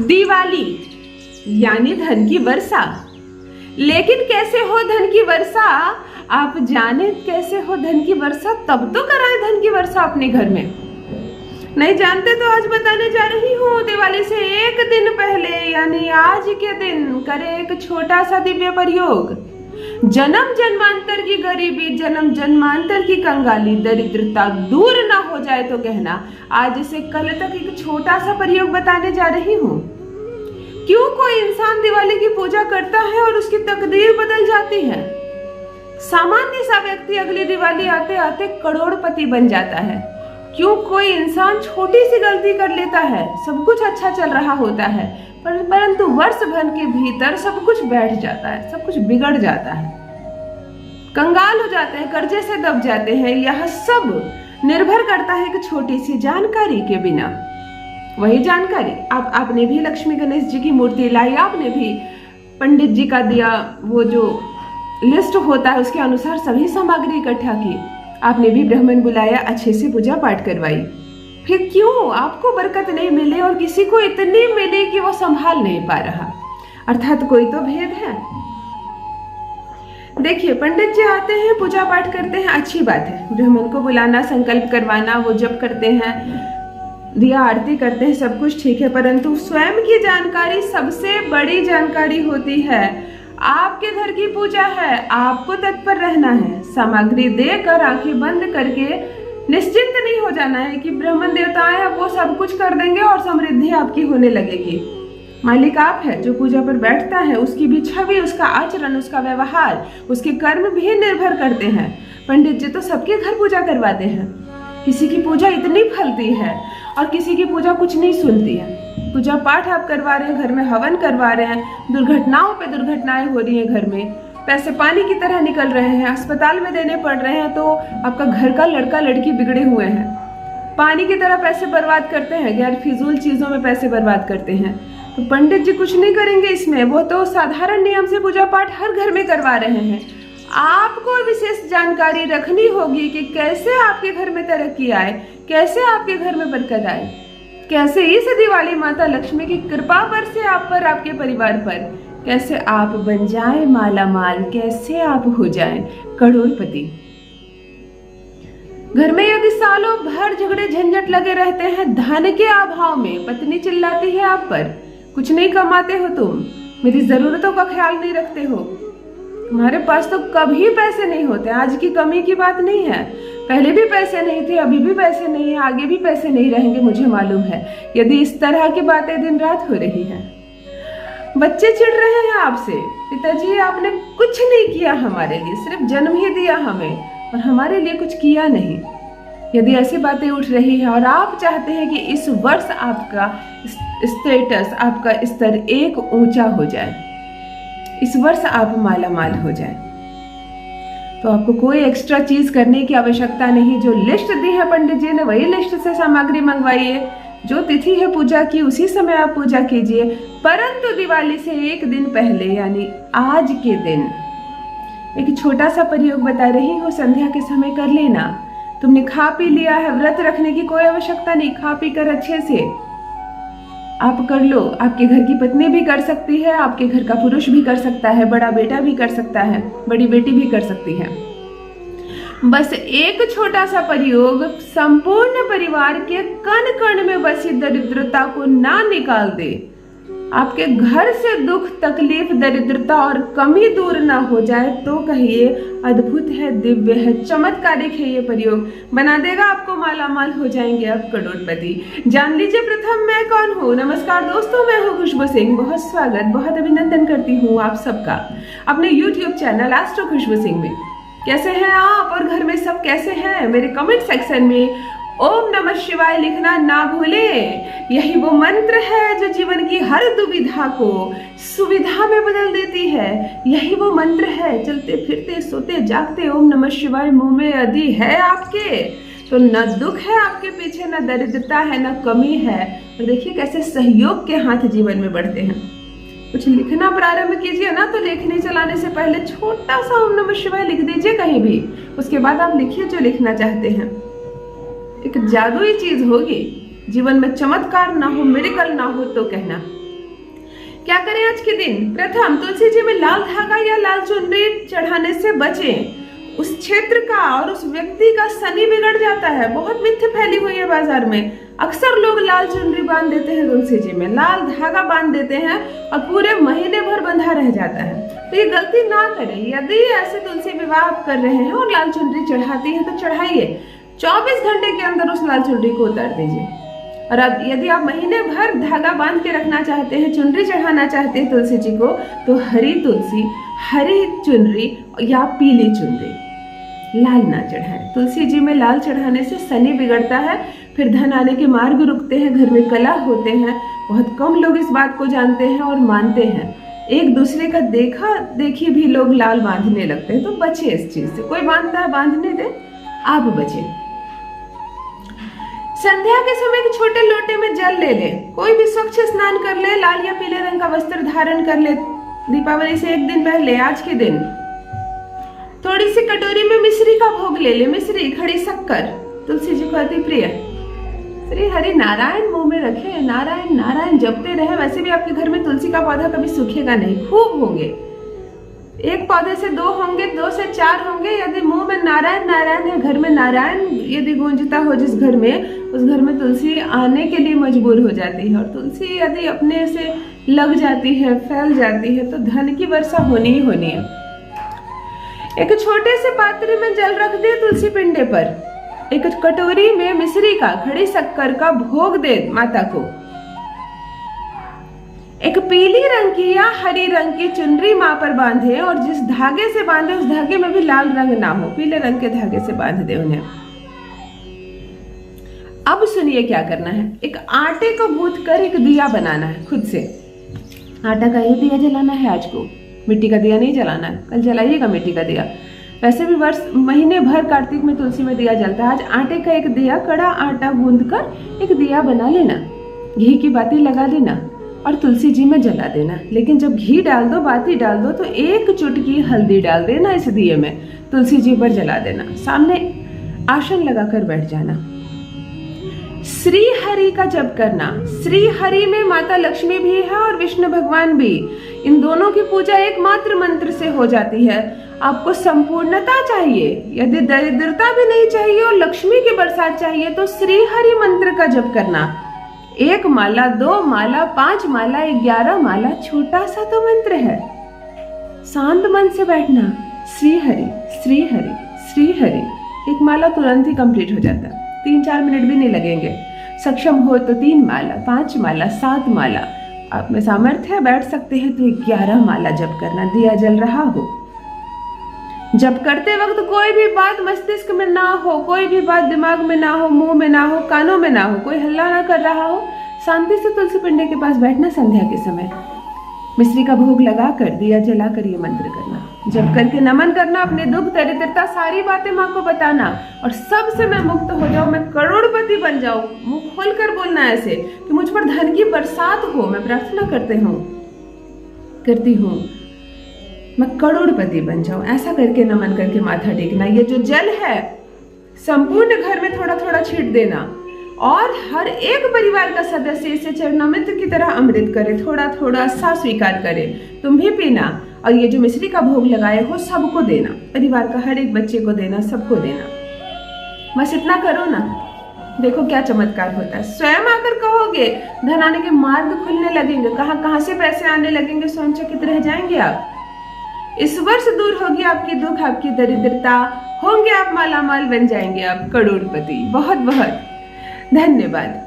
दिवाली यानी धन की वर्षा। लेकिन कैसे हो धन की वर्षा? आप जाने कैसे हो धन की वर्षा, तब तो कराएं धन की वर्षा अपने घर में। नहीं जानते तो आज बताने जा रही हूँ। दिवाली से एक दिन पहले यानी आज के दिन करें एक छोटा सा दिव्य प्रयोग। जन्म जन्मांतर की गरीबी, जन्म जन्मांतर की कंगाली, दरिद्रता दूर ना हो जाए तो कहना। आज से कल तक एक छोटा सा प्रयोग बताने जा रही हूँ। क्यों कोई इंसान दिवाली की पूजा करता है और उसकी तकदीर बदल जाती है। सामान्य सा व्यक्ति अगली दिवाली आते आते करोड़पति बन जाता है। क्यों कोई इंसान छोटी सी गलती कर लेता है, सब कुछ अच्छा चल रहा होता है, परंतु वर्ष भर के भीतर सब कुछ बैठ जाता है, सब कुछ बिगड़ जाता है, कंगाल हो जाते हैं, कर्जे से दब जाते हैं। यह सब निर्भर करता है एक छोटी सी जानकारी के बिना। वही जानकारी आपने भी लक्ष्मी गणेश जी की मूर्ति लाई, आपने भी पंडित जी का दिया वो जो लिस्ट होता है उसके अनुसार सभी सामग्री इकट्ठा की, आपने भी ब्राह्मण बुलाया, अच्छे से पूजा पाठ करवाई। फिर क्यों आपको बरकत नहीं मिली और किसी को इतनी मिली कि वो संभाल नहीं पा रहा? अर्थात कोई तो भेद है। देखिए, पंडित जी आते हैं, पूजा पाठ करते हैं, अच्छी बात है। ब्राह्मण को बुलाना, संकल्प करवाना, वो जप करते हैं, दिया आरती करते हैं, सब कुछ ठीक है, परंतु स्वयं की जानकारी सबसे बड़ी जानकारी होती है। आपके घर की पूजा है, आपको तत्पर रहना है, सामग्री देकर आंखें बंद करके निश्चिंत नहीं हो जाना है कि ब्राह्मण देवता आए, वो सब कुछ कर देंगे और समृद्धि आपकी होने लगेगी। मालिक आप है, जो पूजा पर बैठता है उसकी भी छवि, उसका आचरण, उसका व्यवहार, उसके कर्म भी निर्भर करते हैं। पंडित जी तो सबके घर पूजा करवाते हैं, किसी की पूजा इतनी फलती है और किसी की पूजा कुछ नहीं सुनती है। पूजा पाठ आप करवा रहे हैं, घर में हवन करवा रहे हैं, दुर्घटनाओं पे दुर्घटनाएं हो रही हैं, घर में पैसे पानी की तरह निकल रहे हैं, अस्पताल में देने पड़ रहे हैं, तो आपका घर का लड़का लड़की बिगड़े हुए हैं, पानी की तरह पैसे बर्बाद करते हैं, गैर फिजूल चीजों में पैसे बर्बाद करते हैं। तो पंडित जी कुछ नहीं करेंगे इसमें, वो तो साधारण नियम से पूजा पाठ हर घर में करवा रहे हैं। आपको विशेष जानकारी रखनी होगी कि कैसे आपके घर में तरक्की आए, कैसे आपके घर में बरकत आए, कैसे इस दिवाली माता लक्ष्मी की कृपा बरसे आप पर, आपके परिवार पर, कैसे आप बन जाएं माला माल, कैसे आप हो जाएं करोड़पति। घर में यदि सालों भर झगड़े झंझट लगे रहते हैं, धन के अभाव में पत्नी चिल्लाती है आप पर, कुछ नहीं कमाते हो तुम, मेरी जरूरतों का ख्याल नहीं रखते हो, तुम्हारे पास तो कभी पैसे नहीं होते। आज की कमी की बात नहीं है, पहले भी पैसे नहीं थे, अभी भी पैसे नहीं है, आगे भी पैसे नहीं रहेंगे, मुझे मालूम है। यदि इस तरह की बातें दिन रात हो रही हैं, बच्चे चिढ़ रहे हैं आपसे, पिताजी आपने कुछ नहीं किया हमारे लिए, सिर्फ जन्म ही दिया हमें और हमारे लिए कुछ किया नहीं। यदि ऐसी बातें उठ रही है और आप चाहते हैं कि इस वर्ष आपका स्टेटस, आपका स्तर एक ऊंचा हो जाए, इस वर्ष आप माला माल हो जाए, तो आपको कोई एक्स्ट्रा चीज करने की आवश्यकता नहीं। जो लिस्ट दी है पंडित जी ने, वही लिस्ट से सामग्री मंगवाइए, जो तिथि है पूजा की उसी समय आप पूजा कीजिए। परंतु दिवाली से एक दिन पहले यानी आज के दिन एक छोटा सा प्रयोग बता रही हूँ, संध्या के समय कर लेना। तुमने खा पी लिया है, व्रत रखने की कोई आवश्यकता नहीं, खा पी कर अच्छे से आप कर लो। आपके घर की पत्नी भी कर सकती है, आपके घर का पुरुष भी कर सकता है, बड़ा बेटा भी कर सकता है, बड़ी बेटी भी कर सकती है। बस एक छोटा सा प्रयोग संपूर्ण परिवार के कण कण में बसी दरिद्रता को ना निकाल दे, आपके घर से दुख, तकलीफ, दरिद्रता और कमी दूर ना हो जाए तो कहिए अद्भुत है, दिव्य है, चमत्कारिक है। ये प्रयोग बना देगा आपको माला माल, हो जाएंगे आप करोड़पति। जान लीजिए प्रथम मैं कौन हूँ। नमस्कार दोस्तों, मैं हूँ खुशबू सिंह। बहुत स्वागत, बहुत अभिनंदन करती हूँ आप सबका अपने YouTube चैनल एस्ट्रो खुशबू सिंह में। कैसे हैं आप और घर में सब कैसे हैं? मेरे कमेंट सेक्शन में ओम नमः शिवाय लिखना ना भूलें। यही वो मंत्र है जो जीवन की हर दुविधा को सुविधा में बदल देती है। यही वो मंत्र है, चलते फिरते सोते जागते ओम नमः शिवाय मुंह में यदि है आपके, तो न दुख है आपके पीछे, न दरिद्रता है, न कमी है। और देखिए कैसे सहयोग के हाथ जीवन में बढ़ते हैं। कुछ लिखना प्रारंभ कीजिए ना, तो लेखनी चलाने से पहले छोटा सा ओम नमः शिवाय लिख दीजिए कहीं भी, उसके बाद आप लिखिए जो लिखना चाहते हैं। एक जादुई चीज होगी, जीवन में चमत्कार ना हो, मिरेकल ना हो तो कहना। क्या करें आज के दिन? प्रथम, तुलसी जी में लाल धागा या लाल चुनरी चढ़ाने से बचें। उस क्षेत्र का और उस व्यक्ति का शनि बिगड़ जाता है। बहुत मिथ्या फैली हुई है बाजार में। अक्सर लोग लाल चुनरी बांध देते हैं तुलसी जी में, लाल धागा बांध देते हैं और पूरे महीने भर बंधा रह जाता है। तो ये गलती ना करें। यदि ऐसे तुलसी विवाह आप कर रहे हैं और लाल चुनरी चढ़ाती हैं तो चढ़ाइए, 24 घंटे के अंदर उस लाल चुनरी को उतार दीजिए। और अब यदि आप महीने भर धागा बांध के रखना चाहते हैं, चुनरी चढ़ाना चाहते हैं तुलसी जी को, तो हरी तुलसी, हरी चुनरी या पीली चुनरी, लाल ना चढ़ाएं। तुलसी जी में लाल चढ़ाने से शनि बिगड़ता है, फिर धन आने के मार्ग रुकते हैं, घर में कलह होते हैं। बहुत कम लोग इस बात को जानते हैं और मानते हैं। एक दूसरे का देखा देखी भी लोग लाल बांधने लगते हैं, तो बचे इस चीज से। कोई बांधता है बांधने दे, आप बचे। संध्या के समय एक छोटे लोटे में जल ले ले, कोई भी स्वच्छ स्नान कर ले, लाल या पीले रंग का वस्त्र धारण कर ले। दीपावली से एक दिन पहले, आज के दिन थोड़ी सी कटोरी में मिश्री का भोग ले ले। मिश्री, खड़ी शक्कर, तुलसी जी को अति प्रिय। श्री हरि नारायण मुंह में रखे, नारायण नारायण जपते रहे। वैसे भी आपके घर में तुलसी का पौधा कभी सूखेगा नहीं, खूब होंगे। एक पौधे से 2 होंगे, 2 से 4 होंगे। यदि मुंह में नारायण नारायण है, घर में नारायण यदि गूंजता हो जिस घर में, उस घर में तुलसी आने के लिए मजबूर हो जाती है। और तुलसी यदि अपने से लग जाती है, फैल जाती है, तो धन की वर्षा होनी ही होनी है। एक छोटे से पात्र में जल रख दे तुलसी पिंडे पर। एक कटोरी में मिश्री का, खड़ी शक्कर का भोग दे माता को। एक पीली रंग की या हरी रंग की चुनरी माँ पर बांधे, और जिस धागे से बांधे उस धागे में भी लाल रंग ना हो, पीले रंग के धागे से बांध दे उन्हें। अब सुनिए क्या करना है। एक आटे को गूंथ कर एक दिया बनाना है खुद से। आटा का ही दिया जलाना है आज को, मिट्टी का दिया नहीं जलाना है। कल जलाइएगा मिट्टी का दिया। वैसे भी महीने भर कार्तिक में तुलसी में दिया जलता है। आज आटे का एक दिया, कड़ा आटा गूंथ कर एक दिया बना लेना, घी की बाती लगा लेना और तुलसी जी में जला देना। लेकिन जब घी डाल दो, बाती डाल दो, तो एक चुटकी हल्दी डाल देना इस दिए में, तुलसी जी पर जला देना। सामने आसन लगाकर बैठ जाना। श्री हरि का जप करना। श्री हरि में माता लक्ष्मी भी है और विष्णु भगवान भी। इन दोनों की पूजा एकमात्र मंत्र से हो जाती है। आपको संपूर्णता चाहिए, यदि दरिद्रता भी नहीं चाहिए और लक्ष्मी की बरसात चाहिए, तो श्री हरि मंत्र का जप करना। 1 माला, 2 माला, 5 माला, 11 माला, छोटा सा तो मंत्र है। शांत मन से बैठना। श्री हरि, श्री हरि, श्री हरि। 1 माला तुरंत ही कंप्लीट हो जाता है, 3-4 मिनट भी नहीं लगेंगे। सक्षम हो तो 3 माला, 5 माला, 7 माला। आप में सामर्थ्य है, बैठ सकते हैं तो 11 माला जप करना, दिया जल रहा हो। जब करते वक्त कोई भी बात मस्तिष्क में ना हो, कोई भी बात दिमाग में ना हो, मुंह में ना हो, कानों में ना हो, कोई हल्ला ना कर रहा हो। शांति से तुलसी पिंडे के पास बैठना। संध्या के समय मिश्री का भोग लगा कर, दिया जला कर ये मंत्र करना। जब करके नमन करना, अपने दुख दरिद्रता सारी बातें माँ को बताना और सबसे मैं मुक्त हो जाऊं, मैं करोड़पति बन जाऊं। मुंह खोल कर बोलना ऐसे कि मुझ पर धन की बरसात हो। मैं प्रार्थना करती हूँ मैं करोड़पति बन जाऊं। ऐसा करके नमन करके माथा टेकना। ये जो जल है संपूर्ण घर में थोड़ा थोड़ा छीट देना और हर एक परिवार का सदस्य इसे चरणामृत की तरह अमृत करे, थोड़ा थोड़ा सा स्वीकार करे। तुम भी पीना और ये जो मिश्री का भोग लगाए हो सबको देना, परिवार का हर एक बच्चे को देना, सबको देना। बस इतना करो ना, देखो क्या चमत्कार होता है। स्वयं आकर कहोगे, धन आने के मार्ग खुलने लगेंगे। कहां कहां से पैसे आने लगेंगे, स्वयं चकित रह जाएंगे आप। इस वर्ष दूर होगी आपकी दुख, आपकी दरिद्रता, होंगे आप मालामाल, बन जाएंगे आप करोड़पति। बहुत बहुत धन्यवाद।